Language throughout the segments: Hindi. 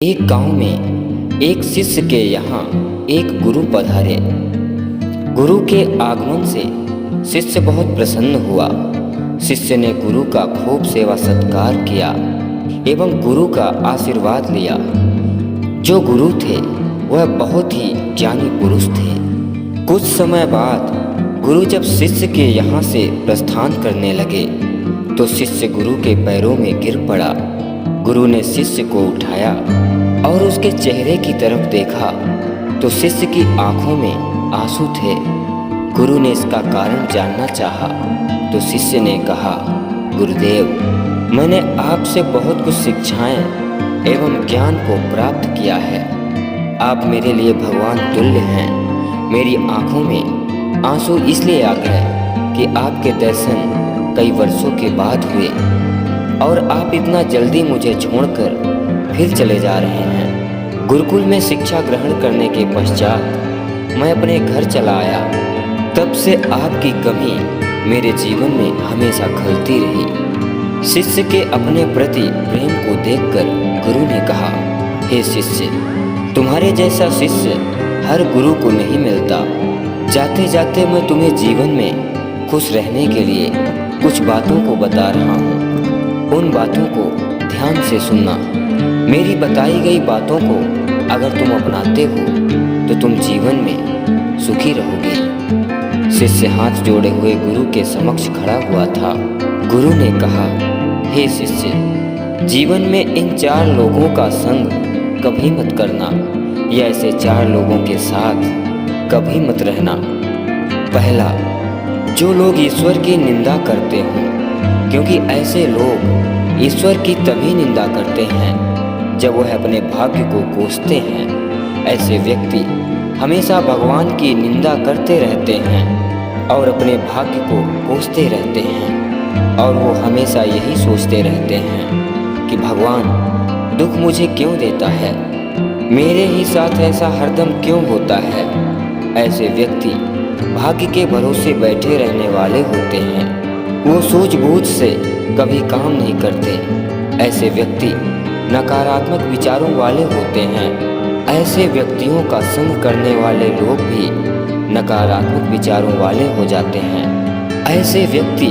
एक गांव में एक शिष्य के यहाँ एक गुरु पधारे। गुरु के आगमन से शिष्य बहुत प्रसन्न हुआ। शिष्य ने गुरु का खूब सेवा सत्कार किया एवं गुरु का आशीर्वाद लिया। जो गुरु थे वह बहुत ही ज्ञानी पुरुष थे। कुछ समय बाद गुरु जब शिष्य के यहाँ से प्रस्थान करने लगे तो शिष्य गुरु के पैरों में गिर पड़ा। गुरु ने शिष्य को उठाया और उसके चेहरे की तरफ देखा तो शिष्य की आंखों में आंसू थे। गुरु ने इसका कारण जानना चाहा तो शिष्य ने कहा, गुरुदेव, मैंने आपसे बहुत कुछ शिक्षाएं एवं ज्ञान को प्राप्त किया है। आप मेरे लिए भगवान तुल्य हैं। मेरी आंखों में आंसू इसलिए आ गए कि आपके दर्शन कई वर्षों के बाद हुए और आप इतना जल्दी मुझे छोड़कर फिर चले जा रहे हैं। गुरुकुल में शिक्षा ग्रहण करने के पश्चात मैं अपने घर चला आया। तब से आपकी कमी मेरे जीवन में हमेशा खलती रही। शिष्य के अपने प्रति प्रेम को देखकर गुरु ने कहा, हे शिष्य, तुम्हारे जैसा शिष्य हर गुरु को नहीं मिलता। जाते जाते मैं तुम्हें जीवन में खुश रहने के लिए कुछ बातों को बता रहा हूँ। उन बातों को ध्यान से सुनना। मेरी बताई गई बातों को अगर तुम अपनाते हो तो तुम जीवन में सुखी रहोगे। शिष्य हाथ जोड़े हुए गुरु के समक्ष खड़ा हुआ था। गुरु ने कहा, हे शिष्य, जीवन में इन 4 लोगों का संग कभी मत करना या ऐसे 4 लोगों के साथ कभी मत रहना। पहला, जो लोग ईश्वर की निंदा करते हों, क्योंकि ऐसे लोग ईश्वर की तभी निंदा करते हैं जब वह अपने भाग्य को कोसते हैं। ऐसे व्यक्ति हमेशा भगवान की निंदा करते रहते हैं और अपने भाग्य को कोसते रहते हैं और वो हमेशा यही सोचते रहते हैं कि भगवान दुख मुझे क्यों देता है, मेरे ही साथ ऐसा हरदम क्यों होता है। ऐसे व्यक्ति भाग्य के भरोसे बैठे रहने वाले होते हैं। वो सूझबूझ से कभी काम नहीं करते। ऐसे व्यक्ति नकारात्मक विचारों वाले होते हैं। ऐसे व्यक्तियों का संग करने वाले लोग भी नकारात्मक विचारों वाले हो जाते हैं। ऐसे व्यक्ति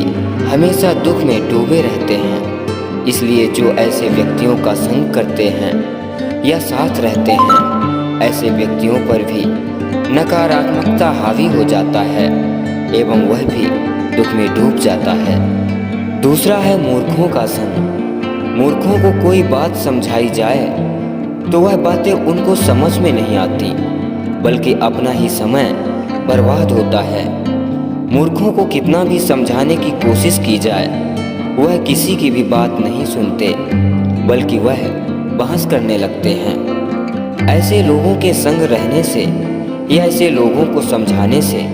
हमेशा दुख में डूबे रहते हैं। इसलिए जो ऐसे व्यक्तियों का संग करते हैं या साथ रहते हैं, ऐसे व्यक्तियों पर भी नकारात्मकता हावी हो जाता है एवं वह भी दुख में डूब जाता है। दूसरा है मूर्खों का संग। मूर्खों को कोई बात समझाई जाए तो वह बातें उनको समझ में नहीं आती, बल्कि अपना ही समय बर्बाद होता है। मूर्खों को कितना भी समझाने की कोशिश की जाए, वह किसी की भी बात नहीं सुनते, बल्कि वह बहस करने लगते हैं। ऐसे लोगों के संग रहने से या ऐसे लोगों को समझाने से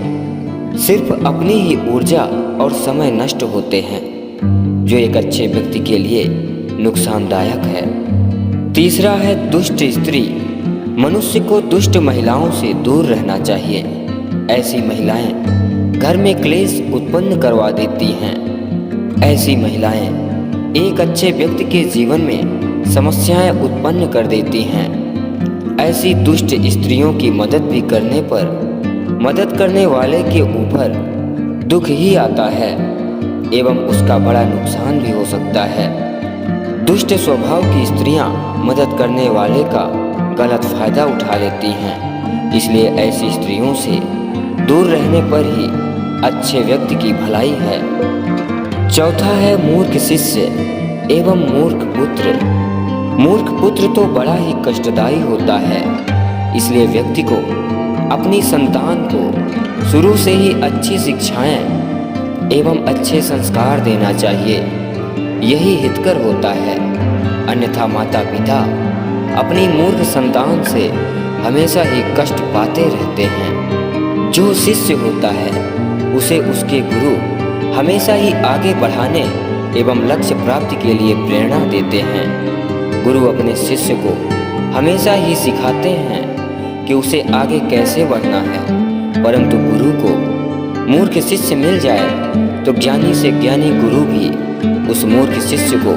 सिर्फ अपनी ही ऊर्जा और समय नष्ट होते हैं, जो एक अच्छे व्यक्ति के लिए नुकसानदायक है। तीसरा है दुष्ट स्त्री। मनुष्य को दुष्ट महिलाओं से दूर रहना चाहिए। ऐसी महिलाएं घर में क्लेश उत्पन्न करवा देती हैं। ऐसी महिलाएं एक अच्छे व्यक्ति के जीवन में समस्याएं उत्पन्न कर देती हैं। ऐसी दुष्ट स्त्रियों की मदद भी करने पर मदद करने वाले के ऊपर दुख ही आता है एवं उसका बड़ा नुकसान भी हो सकता है। दुष्ट स्वभाव की स्त्रियां मदद करने वाले का गलत फायदा उठा लेती हैं। इसलिए ऐसी स्त्रियों से दूर रहने पर ही अच्छे व्यक्ति की भलाई है। चौथा है मूर्ख शिष्य एवं मूर्ख पुत्र। मूर्ख पुत्र तो बड़ा ही कष्टदायी होता है। इसलिए व्यक्ति को अपनी संतान को शुरू से ही अच्छी शिक्षाएं एवं अच्छे संस्कार देना चाहिए। यही हितकर होता है। अन्यथा माता पिता अपनी मूर्ख संतान से हमेशा ही कष्ट पाते रहते हैं। जो शिष्य होता है उसे उसके गुरु हमेशा ही आगे बढ़ाने एवं लक्ष्य प्राप्ति के लिए प्रेरणा देते हैं। गुरु अपने शिष्य को हमेशा ही सिखाते हैं कि उसे आगे कैसे बढ़ना है, परंतु गुरु को मूर्ख शिष्य मिल जाए तो ज्ञानी से ज्ञानी गुरु भी उस मूर्ख शिष्य को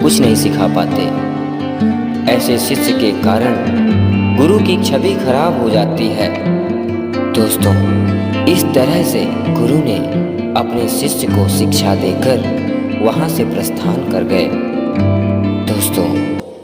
कुछ नहीं सिखा पाते। ऐसे शिष्य के कारण गुरु की छवि खराब हो जाती है। दोस्तों, इस तरह से गुरु ने अपने शिष्य को शिक्षा देकर वहां से प्रस्थान कर गए। दोस्तों,